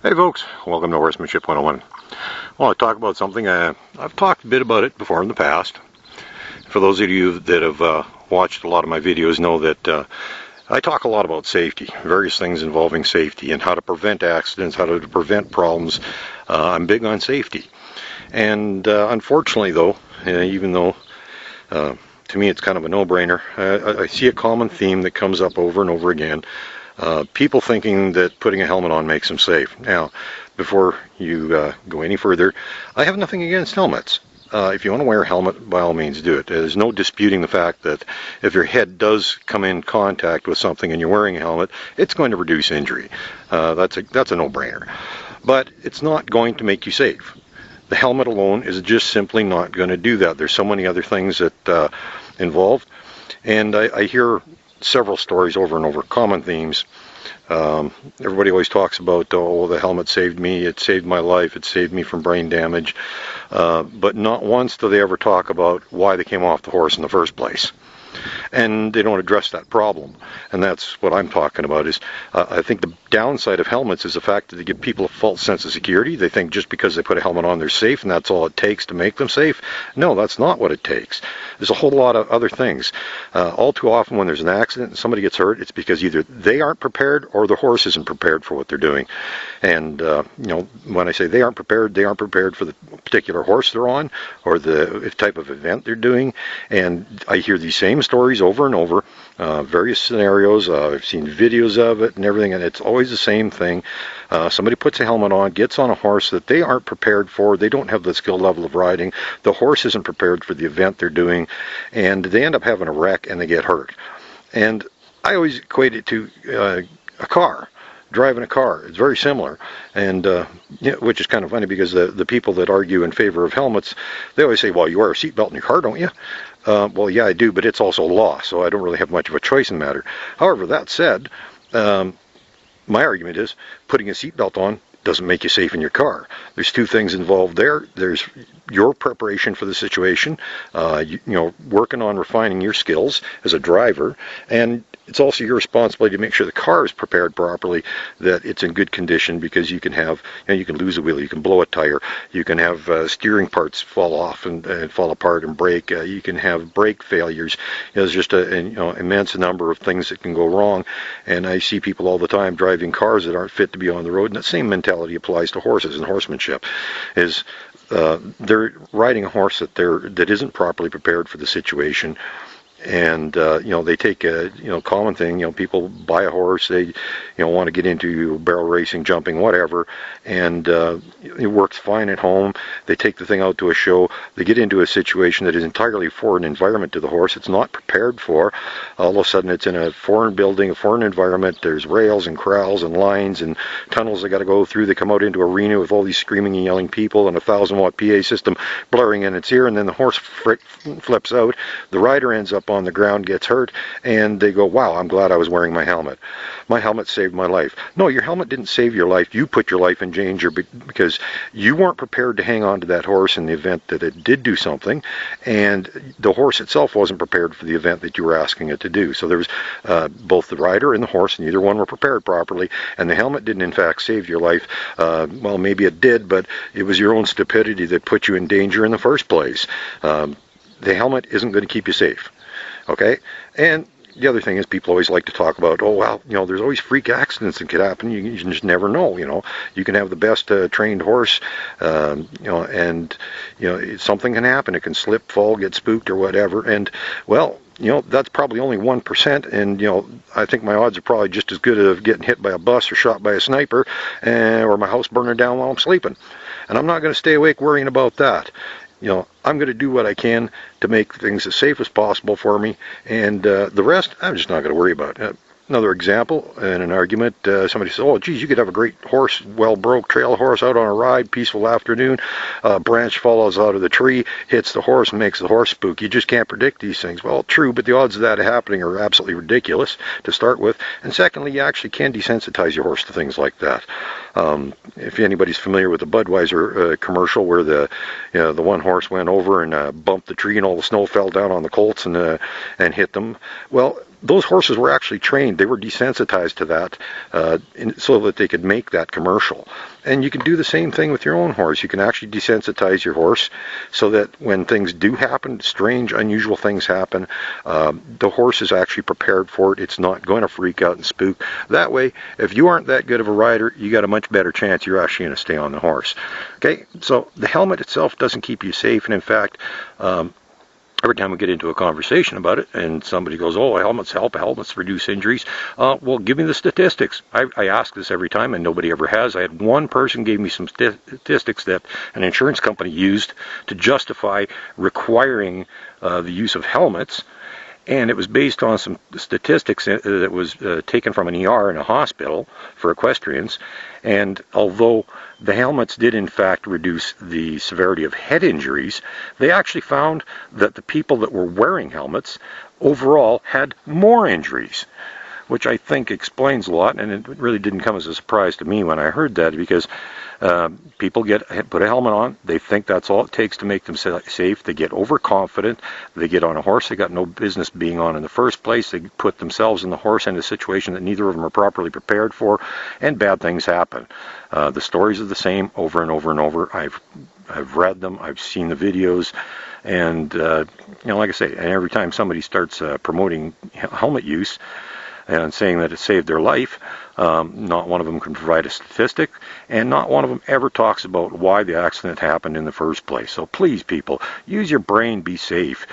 Hey folks, welcome to Horsemanship 101. I want to talk about something. I've talked a bit about it before in the past. For those of you that have watched a lot of my videos know that I talk a lot about safety, various things involving safety and how to prevent accidents, how to prevent problems. I'm big on safety. And unfortunately though, even though to me it's kind of a no-brainer, I see a common theme that comes up over and over again. People thinking that putting a helmet on makes them safe. Now, before you go any further, I have nothing against helmets. If you want to wear a helmet, by all means do it. There's no disputing the fact that if your head does come in contact with something and you're wearing a helmet, it's going to reduce injury. That's a no-brainer. But it's not going to make you safe. The helmet alone is just simply not going to do that. There's so many other things that involved. And I hear several stories over and over, common themes. Everybody always talks about, oh, the helmet saved me, it saved my life, it saved me from brain damage, but not once do they ever talk about why they came off the horse in the first place. And they don't address that problem. And that's what I'm talking about. Is I think the downside of helmets is the fact that they give people a false sense of security. They think just because they put a helmet on they're safe and that's all it takes to make them safe. No, that's not what it takes. There's a whole lot of other things. All too often when there's an accident and somebody gets hurt, it's because either they aren't prepared or the horse isn't prepared for what they're doing. And when I say they aren't prepared for the particular horse they're on or the type of event they're doing. And I hear these same stories over and over, various scenarios. I've seen videos of it and everything, and it's always the same thing. Somebody puts a helmet on, gets on a horse that they aren't prepared for. They don't have the skill level of riding. The horse isn't prepared for the event they're doing, and they end up having a wreck and they get hurt. And I always equate it to a car. Driving a car. It's very similar, and which is kind of funny because the people that argue in favor of helmets, they always say, well, you wear a seatbelt in your car, don't you? Well, yeah, I do, but it's also law, so I don't really have much of a choice in the matter. However, that said, my argument is putting a seatbelt on doesn't make you safe in your car. There's two things involved there. There's your preparation for the situation, working on refining your skills as a driver, and it's also your responsibility to make sure the car is prepared properly, that it's in good condition, because you can have, you can lose a wheel, you can blow a tire, you can have steering parts fall off and fall apart and break, you can have brake failures. There's just an immense number of things that can go wrong, and I see people all the time driving cars that aren't fit to be on the road, and that same mentality applies to horses and horsemanship. Is they're riding a horse that isn't properly prepared for the situation. And they take a common thing. People buy a horse, they want to get into barrel racing, jumping, whatever, and it works fine at home. They take the thing out to a show. They get into a situation that is entirely foreign environment to the horse. It's not prepared for. All of a sudden, it's in a foreign building, a foreign environment. There's rails and corrals and lines and tunnels they got to go through. They come out into arena with all these screaming and yelling people and a 1,000-watt PA system blaring in its ear, and then the horse flips out. The rider ends up on the ground, gets hurt, and they go, wow, I'm glad I was wearing my helmet. My helmet saved my life. No, your helmet didn't save your life. You put your life in danger because you weren't prepared to hang on to that horse in the event that it did do something, and the horse itself wasn't prepared for the event that you were asking it to do. So there was both the rider and the horse, neither one were prepared properly, and the helmet didn't in fact save your life. Well, maybe it did, but it was your own stupidity that put you in danger in the first place. The helmet isn't going to keep you safe. Okay? And the other thing is people always like to talk about, oh, well, there's always freak accidents that could happen. You just never know, You can have the best trained horse, and, something can happen. It can slip, fall, get spooked or whatever. And, well, that's probably only 1%. And, I think my odds are probably just as good of getting hit by a bus or shot by a sniper, or my house burning down while I'm sleeping. And I'm not going to stay awake worrying about that. I'm going to do what I can to make things as safe as possible for me, and the rest, I'm just not going to worry about. Another example, in an argument, somebody says, oh, geez, you could have a great horse, well-broke trail horse out on a ride, peaceful afternoon, a branch falls out of the tree, hits the horse, and makes the horse spook. You just can't predict these things. Well, true, but the odds of that happening are absolutely ridiculous to start with, and secondly, you actually can desensitize your horse to things like that. If anybody's familiar with the Budweiser commercial where the one horse went over and bumped the tree and all the snow fell down on the colts and hit them, well, those horses were actually trained. They were desensitized to that so that they could make that commercial. And you can do the same thing with your own horse. You can actually desensitize your horse so that when things do happen, strange, unusual things happen, the horse is actually prepared for it. It's not going to freak out and spook. That way, if you aren't that good of a rider, you got a much better chance you're actually going to stay on the horse. Okay, so the helmet itself doesn't keep you safe, and in fact, every time we get into a conversation about it and somebody goes, oh, helmets help, helmets reduce injuries, well, give me the statistics. I ask this every time and nobody ever has. I had one person gave me some statistics that an insurance company used to justify requiring the use of helmets. And it was based on some statistics that was taken from an ER in a hospital for equestrians. And although the helmets did in fact reduce the severity of head injuries, they actually found that the people that were wearing helmets overall had more injuries, which I think explains a lot. And it really didn't come as a surprise to me when I heard that, because people put a helmet on, they think that's all it takes to make them safe. They get overconfident. They get on a horse they got no business being on in the first place. They put themselves and the horse in a situation that neither of them are properly prepared for, and bad things happen. The stories are the same over and over and over. I've read them. I've seen the videos. And, like I say, and every time somebody starts promoting helmet use and saying that it saved their life, not one of them can provide a statistic, and not one of them ever talks about why the accident happened in the first place. So please, people, use your brain, be safe.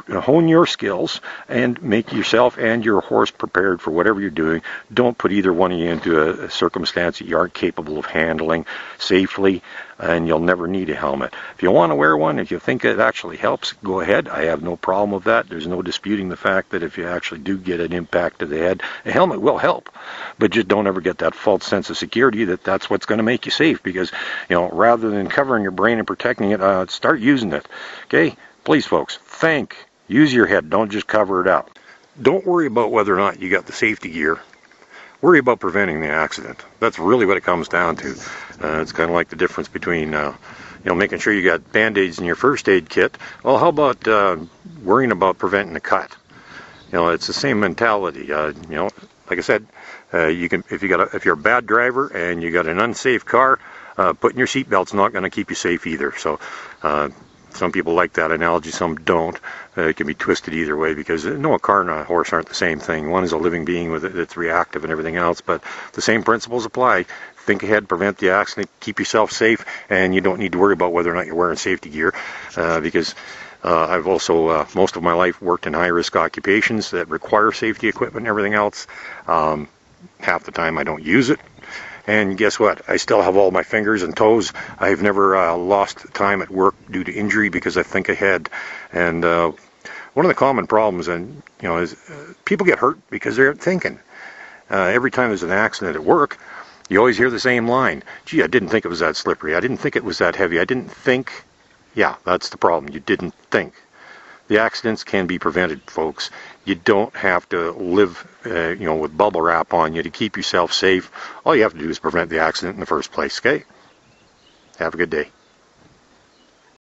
Hone your skills and make yourself and your horse prepared for whatever you're doing. Don't put either one of you into a circumstance that you aren't capable of handling safely, and you'll never need a helmet. If you want to wear one, if you think it actually helps, go ahead. I have no problem with that. There's no disputing the fact that if you actually do get an impact to the head, a helmet will help. But just don't ever get that false sense of security that that's what's going to make you safe, because, rather than covering your brain and protecting it, start using it. Okay? Please, folks, think. Use your head. Don't just cover it up. Don't worry about whether or not you got the safety gear. Worry about preventing the accident. That's really what it comes down to. It's kind of like the difference between, making sure you got Band-Aids in your first aid kit. Well, how about worrying about preventing a cut? It's the same mentality. Like I said, if you're a bad driver and you got an unsafe car, putting your seatbelt's not going to keep you safe either. So. Some people like that analogy, some don't. It can be twisted either way, because a car and a horse aren't the same thing. One is a living being with it, it's reactive and everything else, but the same principles apply. Think ahead, prevent the accident, keep yourself safe, and you don't need to worry about whether or not you're wearing safety gear, because I've also, most of my life, worked in high-risk occupations that require safety equipment and everything else. Half the time I don't use it. And guess what? I still have all my fingers and toes. I've never lost time at work due to injury because I think ahead. And one of the common problems, is people get hurt because they're thinking. Every time there's an accident at work, you always hear the same line. Gee, I didn't think it was that slippery. I didn't think it was that heavy. I didn't think. Yeah, that's the problem. You didn't think. The accidents can be prevented, folks. You don't have to live, with bubble wrap on you to keep yourself safe. All you have to do is prevent the accident in the first place, okay? Have a good day.